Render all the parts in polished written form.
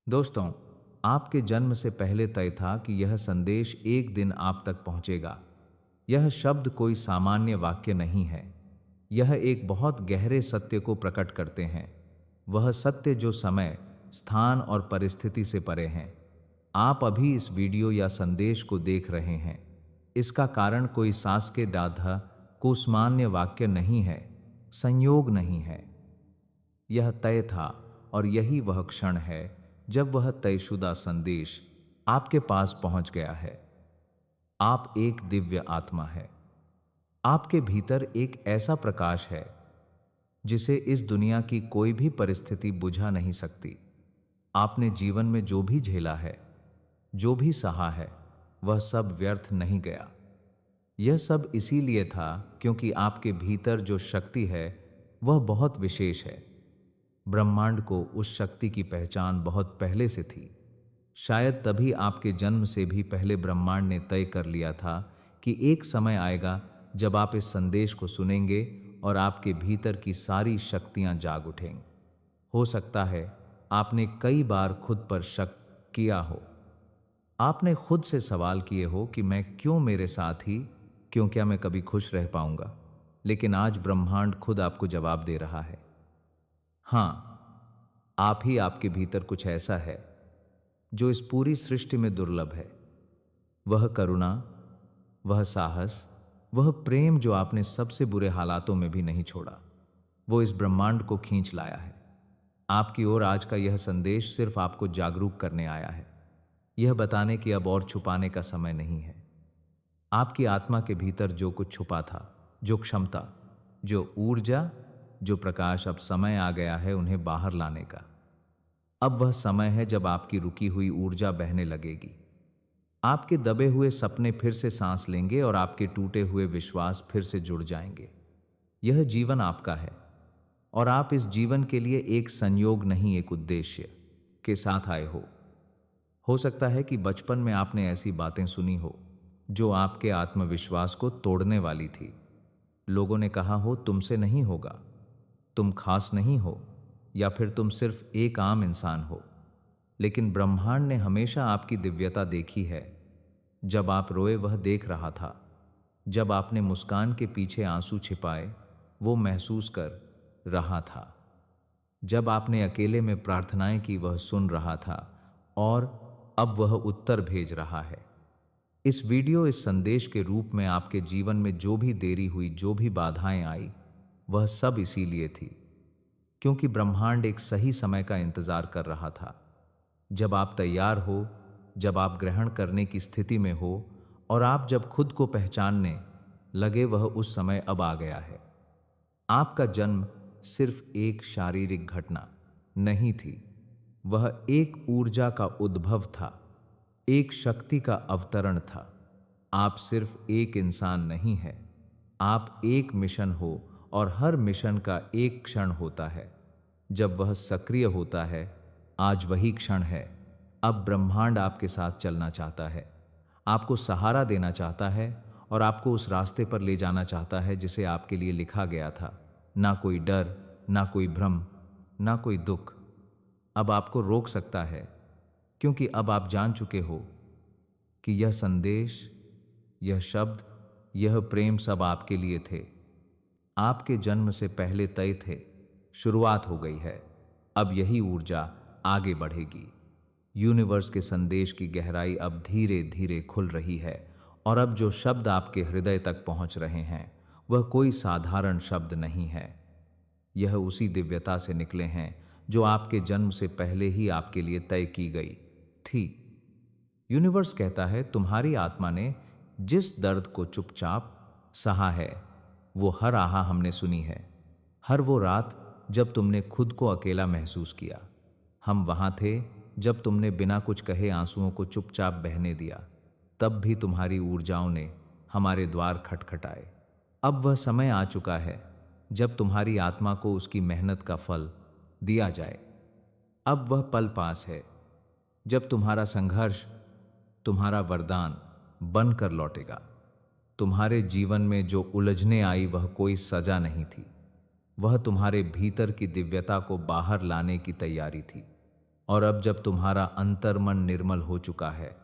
दोस्तों, आपके जन्म से पहले तय था कि यह संदेश एक दिन आप तक पहुंचेगा। यह शब्द कोई सामान्य वाक्य नहीं है। यह एक बहुत गहरे सत्य को प्रकट करते हैं। वह सत्य जो समय, स्थान और परिस्थिति से परे हैं। आप अभी इस वीडियो या संदेश को देख रहे हैं। इसका कारण कोई सांस के डाधा, कुसमान्य वाक्य नहीं है, संयोग नहीं है। यह तय था और यही वह क्षण है जब वह तयशुदा संदेश आपके पास पहुंच गया है। आप एक दिव्य आत्मा है। आपके भीतर एक ऐसा प्रकाश है जिसे इस दुनिया की कोई भी परिस्थिति बुझा नहीं सकती। आपने जीवन में जो भी झेला है, जो भी सहा है, वह सब व्यर्थ नहीं गया। यह सब इसीलिए था क्योंकि आपके भीतर जो शक्ति है वह बहुत विशेष है। ब्रह्मांड को उस शक्ति की पहचान बहुत पहले से थी। शायद तभी आपके जन्म से भी पहले ब्रह्मांड ने तय कर लिया था कि एक समय आएगा जब आप इस संदेश को सुनेंगे और आपके भीतर की सारी शक्तियां जाग उठेंगी। हो सकता है आपने कई बार खुद पर शक किया हो। आपने खुद से सवाल किए हो कि मैं क्यों, मेरे साथ ही क्यों, क्या मैं कभी खुश रह पाऊंगा? लेकिन आज ब्रह्मांड खुद आपको जवाब दे रहा है। हाँ, आप ही, आपके भीतर कुछ ऐसा है जो इस पूरी सृष्टि में दुर्लभ है। वह करुणा, वह साहस, वह प्रेम जो आपने सबसे बुरे हालातों में भी नहीं छोड़ा, वो इस ब्रह्मांड को खींच लाया है। आपकी ओर आज का यह संदेश सिर्फ आपको जागरूक करने आया है। यह बताने कि अब और छुपाने का समय नहीं है। आपकी आत्मा के भीतर जो कुछ छुपा था, जो क्षमता, जो ऊर्जा, जो प्रकाश, अब समय आ गया है उन्हें बाहर लाने का। अब वह समय है जब आपकी रुकी हुई ऊर्जा बहने लगेगी। आपके दबे हुए सपने फिर से सांस लेंगे और आपके टूटे हुए विश्वास फिर से जुड़ जाएंगे। यह जीवन आपका है और आप इस जीवन के लिए एक संयोग नहीं, एक उद्देश्य के साथ आए हो। सकता है कि बचपन में आपने ऐसी बातें सुनी हो जो आपके आत्मविश्वास को तोड़ने वाली थी। लोगों ने कहा हो, तुमसे नहीं होगा, तुम खास नहीं हो, या फिर तुम सिर्फ एक आम इंसान हो। लेकिन ब्रह्मांड ने हमेशा आपकी दिव्यता देखी है। जब आप रोए वह देख रहा था। जब आपने मुस्कान के पीछे आंसू छिपाए वो महसूस कर रहा था। जब आपने अकेले में प्रार्थनाएं की वह सुन रहा था और अब वह उत्तर भेज रहा है। इस वीडियो, इस संदेश के रूप में आपके जीवन में जो भी देरी हुई, जो भी बाधाएं आई, वह सब इसीलिए थी क्योंकि ब्रह्मांड एक सही समय का इंतजार कर रहा था। जब आप तैयार हो, जब आप ग्रहण करने की स्थिति में हो और आप जब खुद को पहचानने लगे, वह उस समय अब आ गया है। आपका जन्म सिर्फ एक शारीरिक घटना नहीं थी, वह एक ऊर्जा का उद्भव था, एक शक्ति का अवतरण था। आप सिर्फ एक इंसान नहीं है, आप एक मिशन हो और हर मिशन का एक क्षण होता है जब वह सक्रिय होता है। आज वही क्षण है। अब ब्रह्मांड आपके साथ चलना चाहता है, आपको सहारा देना चाहता है और आपको उस रास्ते पर ले जाना चाहता है जिसे आपके लिए लिखा गया था। ना कोई डर, ना कोई भ्रम, ना कोई दुख अब आपको रोक सकता है, क्योंकि अब आप जान चुके हो कि यह संदेश, यह शब्द, यह प्रेम सब आपके लिए थे। आपके जन्म से पहले तय थे। शुरुआत हो गई है। अब यही ऊर्जा आगे बढ़ेगी। यूनिवर्स के संदेश की गहराई अब धीरे धीरे खुल रही है और अब जो शब्द आपके हृदय तक पहुंच रहे हैं वह कोई साधारण शब्द नहीं है। यह उसी दिव्यता से निकले हैं जो आपके जन्म से पहले ही आपके लिए तय की गई थी। यूनिवर्स कहता है, तुम्हारी आत्मा ने जिस दर्द को चुपचाप सहा है, वो हर आहा हमने सुनी है। हर वो रात जब तुमने खुद को अकेला महसूस किया, हम वहां थे। जब तुमने बिना कुछ कहे आंसुओं को चुपचाप बहने दिया, तब भी तुम्हारी ऊर्जाओं ने हमारे द्वार खटखटाए। अब वह समय आ चुका है जब तुम्हारी आत्मा को उसकी मेहनत का फल दिया जाए। अब वह पल पास है जब तुम्हारा संघर्ष तुम्हारा वरदान बनकर लौटेगा। तुम्हारे जीवन में जो उलझने आई वह कोई सजा नहीं थी, वह तुम्हारे भीतर की दिव्यता को बाहर लाने की तैयारी थी। और अब जब तुम्हारा अंतर्मन निर्मल हो चुका है,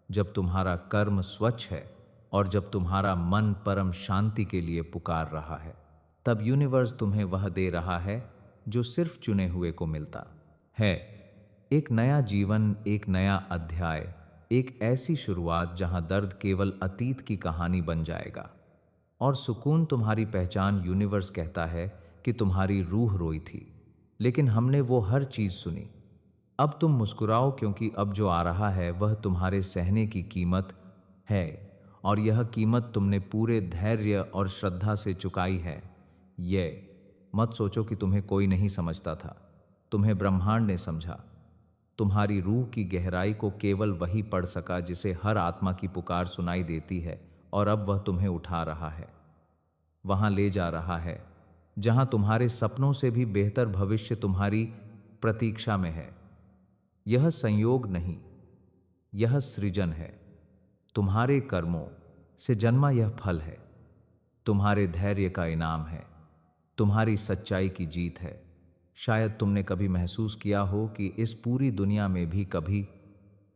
जब तुम्हारा कर्म स्वच्छ है और जब तुम्हारा मन परम शांति के लिए पुकार रहा है, तब यूनिवर्स तुम्हें वह दे रहा है जो सिर्फ चुने हुए को मिलता है। एक नया जीवन, एक नया अध्याय, एक ऐसी शुरुआत जहां दर्द केवल अतीत की कहानी बन जाएगा और सुकून तुम्हारी पहचान। यूनिवर्स कहता है कि तुम्हारी रूह रोई थी, लेकिन हमने वो हर चीज सुनी। अब तुम मुस्कुराओ, क्योंकि अब जो आ रहा है वह तुम्हारे सहने की कीमत है, और यह कीमत तुमने पूरे धैर्य और श्रद्धा से चुकाई है। ये मत सोचो कि तुम्हें कोई नहीं समझता था, तुम्हें ब्रह्मांड ने समझा। तुम्हारी रूह की गहराई को केवल वही पढ़ सका जिसे हर आत्मा की पुकार सुनाई देती है, और अब वह तुम्हें उठा रहा है, वहां ले जा रहा है जहां तुम्हारे सपनों से भी बेहतर भविष्य तुम्हारी प्रतीक्षा में है। यह संयोग नहीं, यह सृजन है। तुम्हारे कर्मों से जन्मा यह फल है, तुम्हारे धैर्य का इनाम है, तुम्हारी सच्चाई की जीत है। शायद तुमने कभी महसूस किया हो कि इस पूरी दुनिया में भी कभी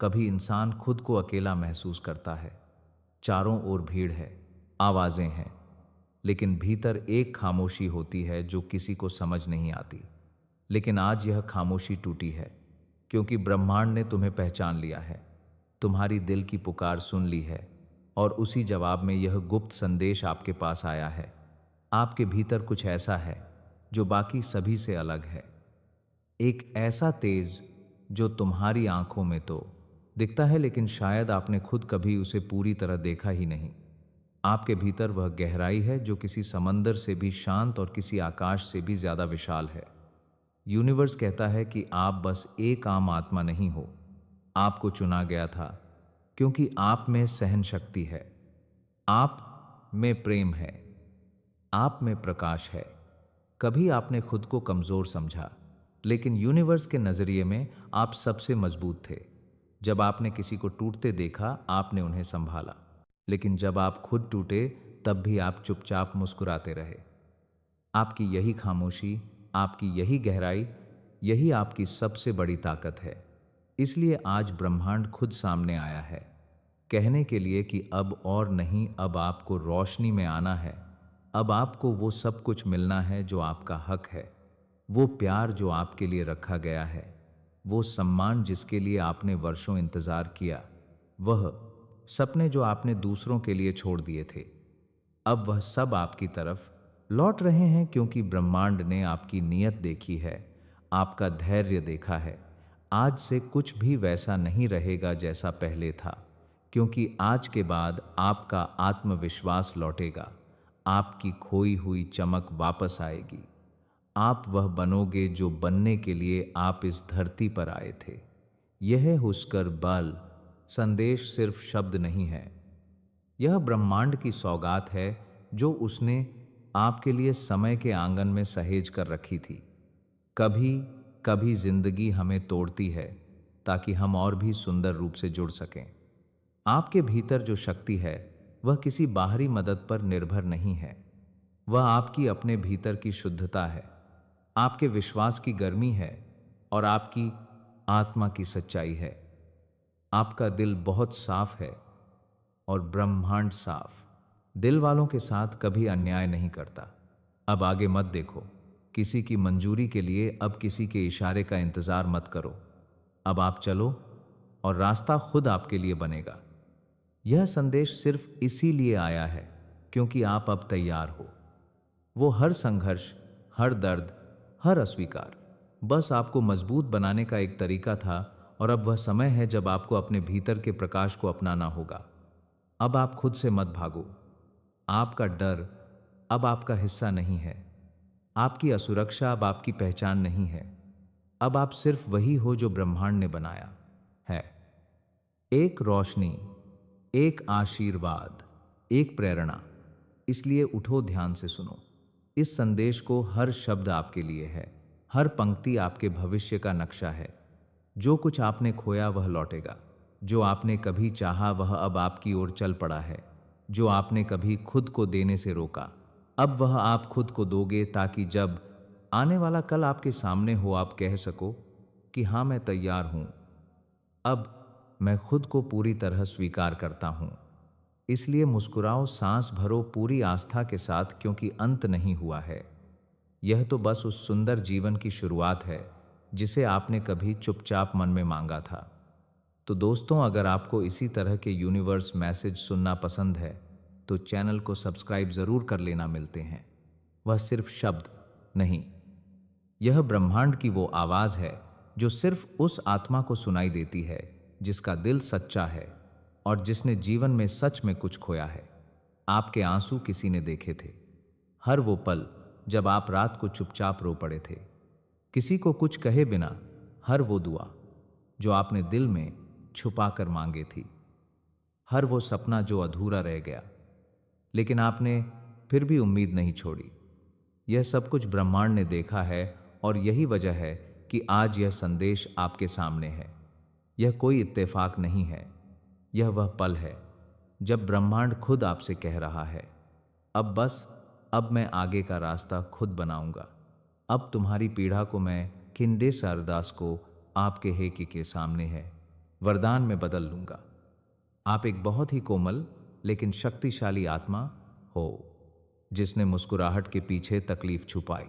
कभी इंसान खुद को अकेला महसूस करता है। चारों ओर भीड़ है, आवाजें हैं, लेकिन भीतर एक खामोशी होती है जो किसी को समझ नहीं आती। लेकिन आज यह खामोशी टूटी है, क्योंकि ब्रह्मांड ने तुम्हें पहचान लिया है, तुम्हारी दिल की पुकार सुन ली है, और उसी जवाब में यह गुप्त संदेश आपके पास आया है। आपके भीतर कुछ ऐसा है जो बाकी सभी से अलग है, एक ऐसा तेज जो तुम्हारी आंखों में तो दिखता है, लेकिन शायद आपने खुद कभी उसे पूरी तरह देखा ही नहीं। आपके भीतर वह गहराई है जो किसी समंदर से भी शांत और किसी आकाश से भी ज्यादा विशाल है। यूनिवर्स कहता है कि आप बस एक आम आत्मा नहीं हो, आपको चुना गया था, क्योंकि आप में सहन शक्ति है, आप में प्रेम है, आप में प्रकाश है। कभी आपने खुद को कमजोर समझा, लेकिन यूनिवर्स के नजरिए में आप सबसे मजबूत थे। जब आपने किसी को टूटते देखा, आपने उन्हें संभाला, लेकिन जब आप खुद टूटे, तब भी आप चुपचाप मुस्कुराते रहे। आपकी यही खामोशी, आपकी यही गहराई, यही आपकी सबसे बड़ी ताकत है। इसलिए आज ब्रह्मांड खुद सामने आया है, कहने के लिए कि अब और नहीं, अब आपको रोशनी में आना है। अब आपको वो सब कुछ मिलना है जो आपका हक है, वो प्यार जो आपके लिए रखा गया है, वो सम्मान जिसके लिए आपने वर्षों इंतजार किया, वह सपने जो आपने दूसरों के लिए छोड़ दिए थे। अब वह सब आपकी तरफ लौट रहे हैं, क्योंकि ब्रह्मांड ने आपकी नीयत देखी है, आपका धैर्य देखा है। आज से कुछ भी वैसा नहीं रहेगा जैसा पहले था, क्योंकि आज के बाद आपका आत्मविश्वास लौटेगा, आपकी खोई हुई चमक वापस आएगी। आप वह बनोगे जो बनने के लिए आप इस धरती पर आए थे। यह हुस्कर बल संदेश सिर्फ शब्द नहीं है, यह ब्रह्मांड की सौगात है जो उसने आपके लिए समय के आंगन में सहेज कर रखी थी। कभी कभी जिंदगी हमें तोड़ती है ताकि हम और भी सुंदर रूप से जुड़ सकें। आपके भीतर जो शक्ति है वह किसी बाहरी मदद पर निर्भर नहीं है, वह आपकी अपने भीतर की शुद्धता है, आपके विश्वास की गर्मी है, और आपकी आत्मा की सच्चाई है। आपका दिल बहुत साफ है, और ब्रह्मांड साफ दिल वालों के साथ कभी अन्याय नहीं करता। अब आगे मत देखो, किसी की मंजूरी के लिए अब किसी के इशारे का इंतजार मत करो। अब आप चलो और रास्ता खुद आपके लिए बनेगा। यह संदेश सिर्फ इसीलिए आया है क्योंकि आप अब तैयार हो। वो हर संघर्ष, हर दर्द, हर अस्वीकार बस आपको मजबूत बनाने का एक तरीका था, और अब वह समय है जब आपको अपने भीतर के प्रकाश को अपनाना होगा। अब आप खुद से मत भागो। आपका डर अब आपका हिस्सा नहीं है, आपकी असुरक्षा अब आपकी पहचान नहीं है। अब आप सिर्फ वही हो जो ब्रह्मांड ने बनाया है। एक रोशनी, एक आशीर्वाद, एक प्रेरणा। इसलिए उठो, ध्यान से सुनो इस संदेश को। हर शब्द आपके लिए है, हर पंक्ति आपके भविष्य का नक्शा है। जो कुछ आपने खोया वह लौटेगा, जो आपने कभी चाहा वह अब आपकी ओर चल पड़ा है, जो आपने कभी खुद को देने से रोका अब वह आप खुद को दोगे, ताकि जब आने वाला कल आपके सामने हो आप कह सको, कि हाँ, मैं तैयार हूं। अब मैं खुद को पूरी तरह स्वीकार करता हूं। इसलिए मुस्कुराओ, सांस भरो पूरी आस्था के साथ, क्योंकि अंत नहीं हुआ है। यह तो बस उस सुंदर जीवन की शुरुआत है जिसे आपने कभी चुपचाप मन में मांगा था। तो दोस्तों, अगर आपको इसी तरह के यूनिवर्स मैसेज सुनना पसंद है तो चैनल को सब्सक्राइब ज़रूर कर लेना। मिलते हैं। वह सिर्फ शब्द नहीं, यह ब्रह्मांड की वो आवाज़ है जो सिर्फ उस आत्मा को सुनाई देती है जिसका दिल सच्चा है और जिसने जीवन में सच में कुछ खोया है। आपके आंसू किसी ने देखे थे, हर वो पल जब आप रात को चुपचाप रो पड़े थे, किसी को कुछ कहे बिना, हर वो दुआ जो आपने दिल में छुपा कर मांगे थी, हर वो सपना जो अधूरा रह गया लेकिन आपने फिर भी उम्मीद नहीं छोड़ी। यह सब कुछ ब्रह्मांड ने देखा है और यही वजह है कि आज यह संदेश आपके सामने है। यह कोई इत्तेफाक नहीं है, यह वह पल है जब ब्रह्मांड खुद आपसे कह रहा है, अब बस, अब मैं आगे का रास्ता खुद बनाऊंगा। अब तुम्हारी पीड़ा को मैं खिंडे से अरदास को आपके हेके के सामने है वरदान में बदल लूंगा। आप एक बहुत ही कोमल लेकिन शक्तिशाली आत्मा हो, जिसने मुस्कुराहट के पीछे तकलीफ छुपाई,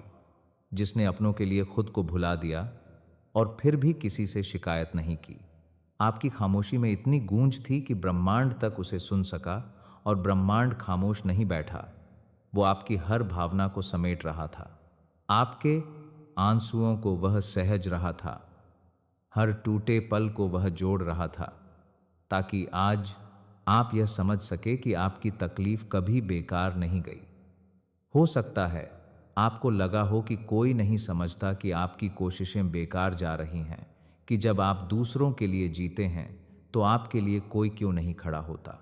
जिसने अपनों के लिए खुद को भुला दिया और फिर भी किसी से शिकायत नहीं की। आपकी खामोशी में इतनी गूंज थी कि ब्रह्मांड तक उसे सुन सका, और ब्रह्मांड खामोश नहीं बैठा, वो आपकी हर भावना को समेट रहा था। आपके आंसुओं को वह सहज रहा था, हर टूटे पल को वह जोड़ रहा था, ताकि आज आप यह समझ सके कि आपकी तकलीफ कभी बेकार नहीं गई। हो सकता है आपको लगा हो कि कोई नहीं समझता कि आपकी कोशिशें बेकार जा रही हैं, कि जब आप दूसरों के लिए जीते हैं तो आपके लिए कोई क्यों नहीं खड़ा होता।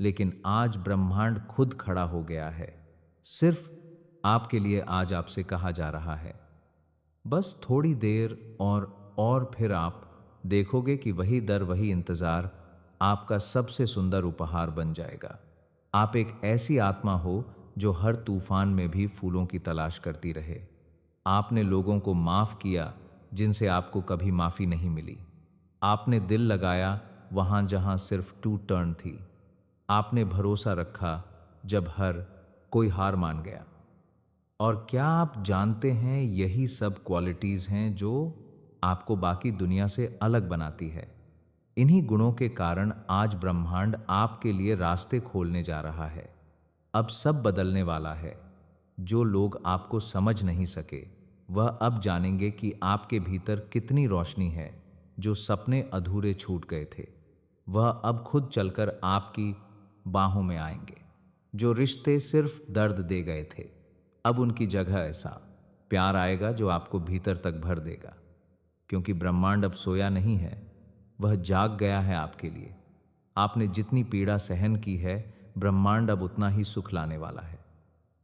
लेकिन आज ब्रह्मांड खुद खड़ा हो गया है, सिर्फ आपके लिए। आज आपसे कहा जा रहा है, बस थोड़ी देर और फिर आप देखोगे कि वही दर, वही इंतजार आपका सबसे सुंदर उपहार बन जाएगा। आप एक ऐसी आत्मा हो जो हर तूफान में भी फूलों की तलाश करती रहे। आपने लोगों को माफ किया जिनसे आपको कभी माफी नहीं मिली। आपने दिल लगाया वहां जहां सिर्फ टू टर्न थी। आपने भरोसा रखा जब हर कोई हार मान गया। और क्या आप जानते हैं, यही सब क्वालिटीज हैं जो आपको बाकी दुनिया से अलग बनाती है। इन्हीं गुणों के कारण आज ब्रह्मांड आपके लिए रास्ते खोलने जा रहा है। अब सब बदलने वाला है। जो लोग आपको समझ नहीं सके, वह अब जानेंगे कि आपके भीतर कितनी रोशनी है। जो सपने अधूरे छूट गए थे, वह अब खुद चलकर आपकी बाहों में आएंगे। जो रिश्ते सिर्फ दर्द दे गए थे, अब उनकी जगह ऐसा प्यार आएगा जो आपको भीतर तक भर देगा। क्योंकि ब्रह्मांड अब सोया नहीं है, वह जाग गया है आपके लिए। आपने जितनी पीड़ा सहन की है, ब्रह्मांड अब उतना ही सुख लाने वाला है।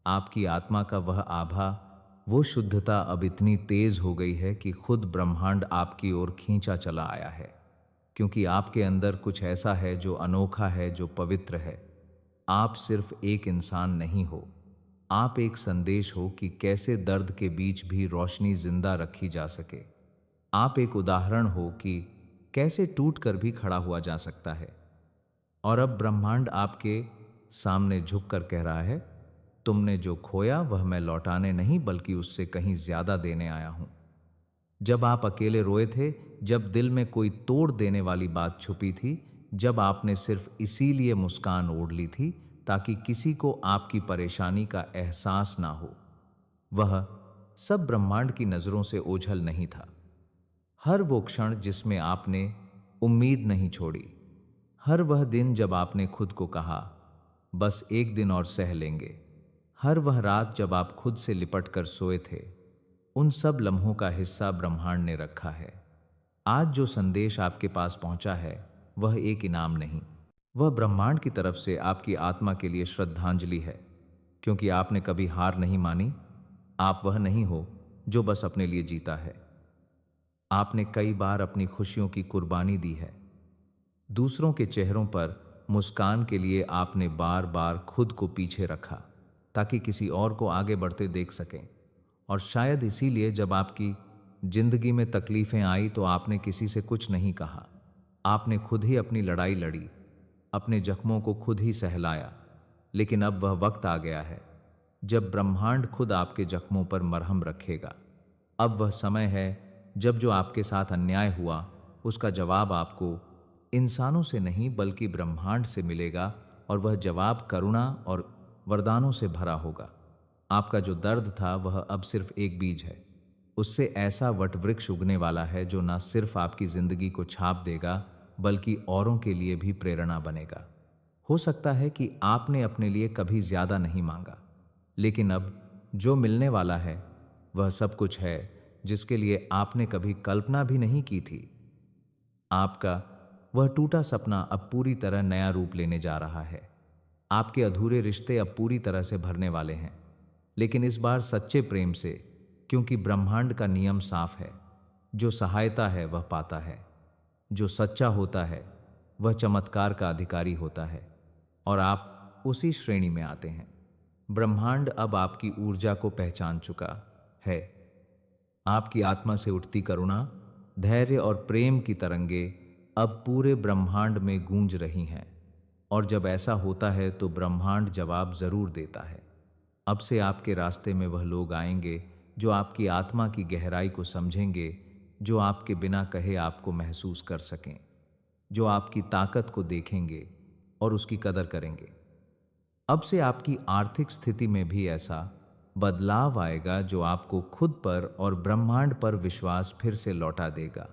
आपकी आत्मा का वह आभा, वो शुद्धता अब इतनी तेज हो गई है कि खुद ब्रह्मांड आपकी ओर खींचा चला आया है। क्योंकि आपके अंदर कुछ ऐसा है जो अनोखा है, जो पवित्र है। आप सिर्फ एक इंसान नहीं हो, आप एक संदेश हो कि कैसे दर्द के बीच भी रोशनी जिंदा रखी जा सके। आप एक उदाहरण हो कि कैसे टूट कर भी खड़ा हुआ जा सकता है। और अब ब्रह्मांड आपके सामने झुक कर कह रहा है, तुमने जो खोया वह मैं लौटाने नहीं बल्कि उससे कहीं ज्यादा देने आया हूं। जब आप अकेले रोए थे, जब दिल में कोई तोड़ देने वाली बात छुपी थी, जब आपने सिर्फ इसीलिए मुस्कान ओढ़ ली थी ताकि किसी को आपकी परेशानी का एहसास ना हो, वह सब ब्रह्मांड की नजरों से ओझल नहीं था। हर वो क्षण जिसमें आपने उम्मीद नहीं छोड़ी, हर वह दिन जब आपने खुद को कहा बस एक दिन और सह लेंगे, हर वह रात जब आप खुद से लिपट कर सोए थे, उन सब लम्हों का हिस्सा ब्रह्मांड ने रखा है। आज जो संदेश आपके पास पहुंचा है, वह एक इनाम नहीं, वह ब्रह्मांड की तरफ से आपकी आत्मा के लिए श्रद्धांजलि है। क्योंकि आपने कभी हार नहीं मानी। आप वह नहीं हो जो बस अपने लिए जीता है। आपने कई बार अपनी खुशियों की कुर्बानी दी है। दूसरों के चेहरों पर मुस्कान के लिए आपने बार बार खुद को पीछे रखा ताकि किसी और को आगे बढ़ते देख सकें। और शायद इसीलिए जब आपकी जिंदगी में तकलीफें आई तो आपने किसी से कुछ नहीं कहा। आपने खुद ही अपनी लड़ाई लड़ी, अपने जख्मों को खुद ही सहलाया। लेकिन अब वह वक्त आ गया है जब ब्रह्मांड खुद आपके जख्मों पर मरहम रखेगा। अब वह समय है जब जो आपके साथ अन्याय हुआ उसका जवाब आपको इंसानों से नहीं बल्कि ब्रह्मांड से मिलेगा, और वह जवाब करुणा और वरदानों से भरा होगा। आपका जो दर्द था वह अब सिर्फ एक बीज है। उससे ऐसा वटवृक्ष उगने वाला है जो न सिर्फ आपकी जिंदगी को छाप देगा बल्कि औरों के लिए भी प्रेरणा बनेगा। हो सकता है कि आपने अपने लिए कभी ज्यादा नहीं मांगा, लेकिन अब जो मिलने वाला है वह सब कुछ है जिसके लिए आपने कभी कल्पना भी नहीं की थी। आपका वह टूटा सपना अब पूरी तरह नया रूप लेने जा रहा है। आपके अधूरे रिश्ते अब पूरी तरह से भरने वाले हैं, लेकिन इस बार सच्चे प्रेम से, क्योंकि ब्रह्मांड का नियम साफ है। जो सहायता है वह पाता है, जो सच्चा होता है वह चमत्कार का अधिकारी होता है, और आप उसी श्रेणी में आते हैं। ब्रह्मांड अब आपकी ऊर्जा को पहचान चुका है। आपकी आत्मा से उठती करुणा, धैर्य और प्रेम की तरंगे अब पूरे ब्रह्मांड में गूंज रही हैं। और जब ऐसा होता है तो ब्रह्मांड जवाब जरूर देता है। अब से आपके रास्ते में वह लोग आएंगे जो आपकी आत्मा की गहराई को समझेंगे, जो आपके बिना कहे आपको महसूस कर सकें, जो आपकी ताकत को देखेंगे और उसकी कदर करेंगे। अब से आपकी आर्थिक स्थिति में भी ऐसा बदलाव आएगा जो आपको खुद पर और ब्रह्मांड पर विश्वास फिर से लौटा देगा।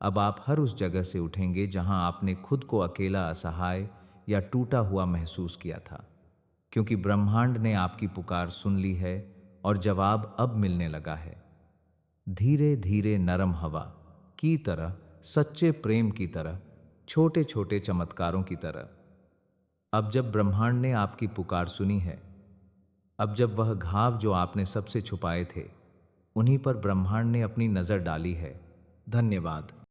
अब आप हर उस जगह से उठेंगे जहां आपने खुद को अकेला, असहाय या टूटा हुआ महसूस किया था, क्योंकि ब्रह्मांड ने आपकी पुकार सुन ली है और जवाब अब मिलने लगा है। धीरे धीरे नरम हवा की तरह, सच्चे प्रेम की तरह, छोटे छोटे चमत्कारों की तरह। अब जब ब्रह्मांड ने आपकी पुकार सुनी है, अब जब वह घाव जो आपने सबसे छुपाए थे उन्हीं पर ब्रह्मांड ने अपनी नजर डाली है। धन्यवाद।